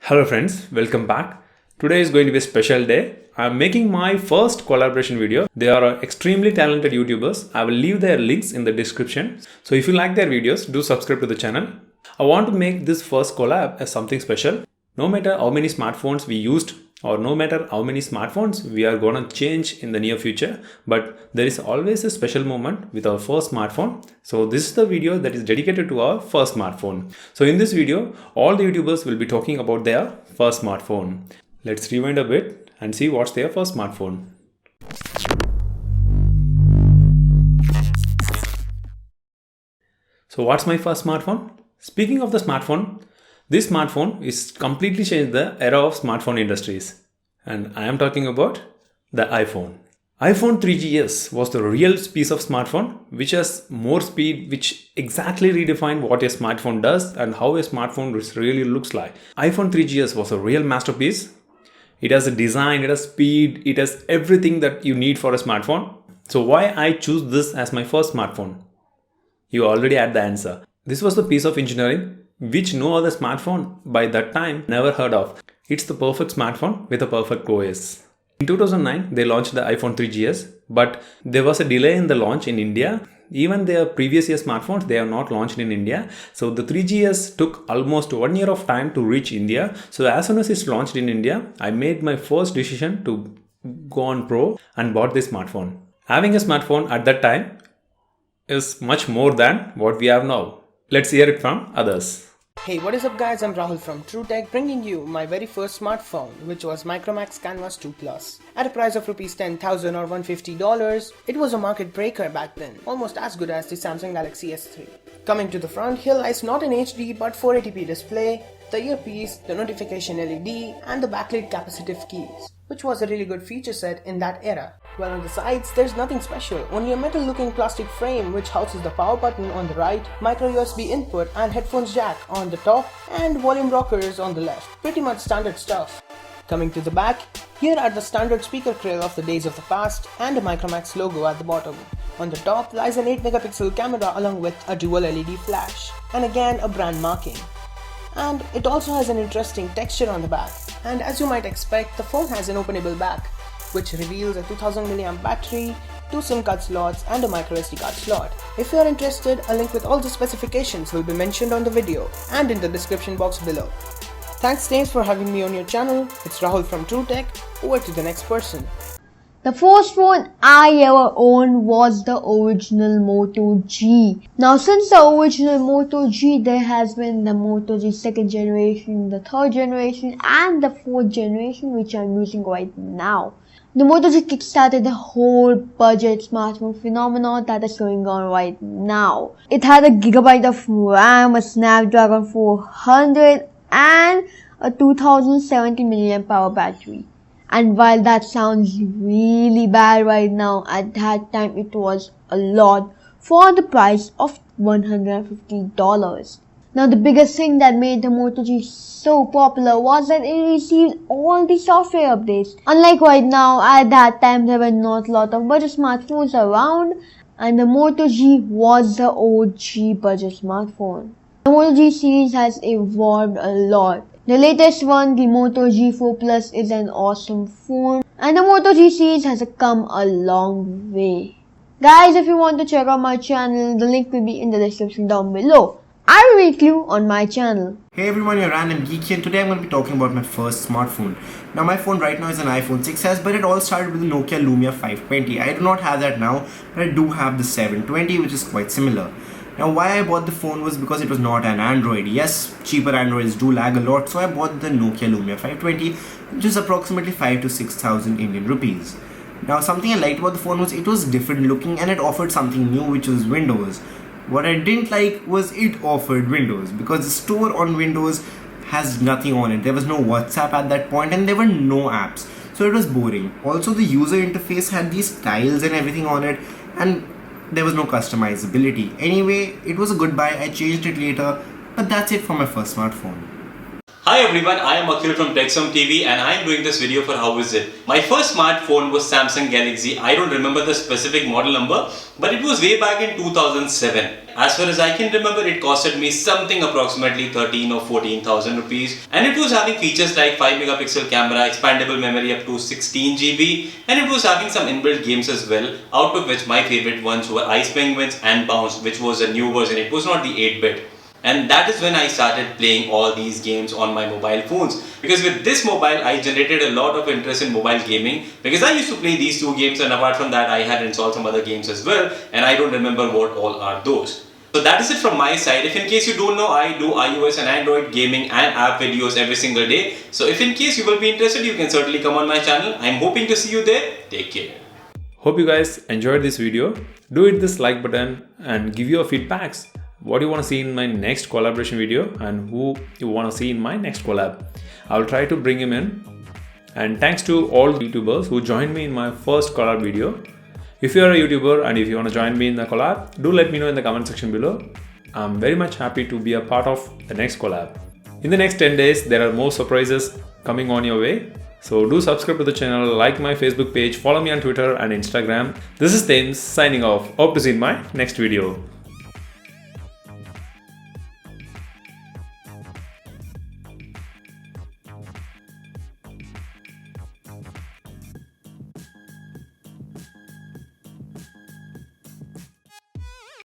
Hello friends, welcome back. Today is going to be a special day. I'm making my first collaboration video. They are extremely talented YouTubers. I will leave their links in the description. So if you like their videos, do subscribe to the channel. I want to make this first collab as something special. No matter how many smartphones we used or no matter how many smartphones we are gonna change in the near future, but there is always a special moment with our first smartphone. So this is the video that is dedicated to our first smartphone. So in this video, all the YouTubers will be talking about their first smartphone. Let's rewind a bit and see what's their first smartphone. So what's my first smartphone? Speaking of the smartphone, this smartphone is completely changed the era of smartphone industries. And I am talking about the iPhone. iPhone 3GS was the real piece of smartphone which has more speed, which exactly redefined what a smartphone does and how a smartphone really looks like. iPhone 3GS was a real masterpiece. It has a design, it has speed, it has everything that you need for a smartphone. So why I choose this as my first smartphone? You already had the answer. This was the piece of engineering which no other smartphone by that time never heard of. It's the perfect smartphone with a perfect OS. In 2009, they launched the iPhone 3GS, but there was a delay in the launch in India. Even their previous year smartphones, they have not launched in India. So the 3GS took almost 1 year of time to reach India. So as soon as it's launched in India, I made my first decision to go on pro and bought this smartphone. Having a smartphone at that time is much more than what we have now. Let's hear it from others. Hey, what is up guys, I'm Rahul from TrueTech bringing you my very first smartphone, which was Micromax Canvas 2 Plus. At a price of Rs 10,000 or $150, it was a market breaker back then, almost as good as the Samsung Galaxy S3. Coming to the front, here lies not an HD but 480p display, the earpiece, the notification LED and the backlit capacitive keys, which was a really good feature set in that era. Well, on the sides, there's nothing special, only a metal looking plastic frame which houses the power button on the right, micro USB input and headphones jack on the top and volume rockers on the left. Pretty much standard stuff. Coming to the back, here are the standard speaker grill of the days of the past and a Micromax logo at the bottom. On the top lies an 8-megapixel camera along with a dual LED flash and again a brand marking. And it also has an interesting texture on the back. And as you might expect, the phone has an openable back, which reveals a 2000 mAh battery, 2 SIM card slots and a microSD card slot. If you are interested, a link with all the specifications will be mentioned on the video and in the description box below. Thanks for having me on your channel. It's Rahul from TrueTech. Over to the next person. The first phone I ever owned was the original Moto G. Now since the original Moto G, there has been the Moto G second generation, the third generation and the fourth generation which I'm using right now. The Moto G kickstarted the whole budget smartphone phenomenon that is going on right now. It had a gigabyte of RAM, a Snapdragon 400 and a 2070 mAh battery. And while that sounds really bad right now, at that time it was a lot for the price of $150. Now the biggest thing that made the Moto G so popular was that it received all the software updates. Unlike right now, at that time there were not a lot of budget smartphones around and the Moto G was the OG budget smartphone. The Moto G series has evolved a lot. The latest one, the Moto G4 Plus, is an awesome phone and the Moto G series has come a long way. Guys, if you want to check out my channel, the link will be in the description down below. I will meet you on my channel. Hey everyone, you're Random Geeky and today I'm going to be talking about my first smartphone. Now my phone right now is an iPhone 6s, but it all started with the Nokia Lumia 520. I do not have that now, but I do have the 720, which is quite similar. Now why I bought the phone was because it was not an Android. Yes, cheaper Androids do lag a lot, so I bought the Nokia Lumia 520, which is approximately 5 to 6,000 Indian rupees. Now something I liked about the phone was it was different looking and it offered something new, which was Windows. What I didn't like was it offered Windows because the store on Windows has nothing on it. There was no WhatsApp at that point and there were no apps, so it was boring. Also the user interface had these tiles and everything on it and there was no customizability. Anyway, it was a good buy. I changed it later, but that's it for my first smartphone. Hi Hi everyone, I am Akhil from TechSome TV and I am doing this video for HowiSiT. My first smartphone was Samsung Galaxy. I don't remember the specific model number, but it was way back in 2007. As far as I can remember, it costed me something approximately 13 or 14,000 rupees, and it was having features like 5 megapixel camera, expandable memory up to 16 GB, and it was having some inbuilt games as well, out of which my favorite ones were Ice Penguins and Bounce, which was a new version. It was not the 8-bit. And that is when I started playing all these games on my mobile phones. Because with this mobile, I generated a lot of interest in mobile gaming. Because I used to play these two games, and apart from that, I had installed some other games as well. And I don't remember what all are those. So that is it from my side. If in case you don't know, I do iOS and Android gaming and app videos every single day. So if in case you will be interested, you can certainly come on my channel. I'm hoping to see you there. Take care. Hope you guys enjoyed this video. Do hit this like button and give your feedbacks. What you want to see in my next collaboration video and who you want to see in my next collab. I'll try to bring him in. And thanks to all the YouTubers who joined me in my first collab video. If you're a YouTuber and if you want to join me in the collab, do let me know in the comment section below. I'm very much happy to be a part of the next collab. In the next 10 days, there are more surprises coming on your way. So do subscribe to the channel, like my Facebook page, follow me on Twitter and Instagram. This is Thames signing off. Hope to see you in my next video.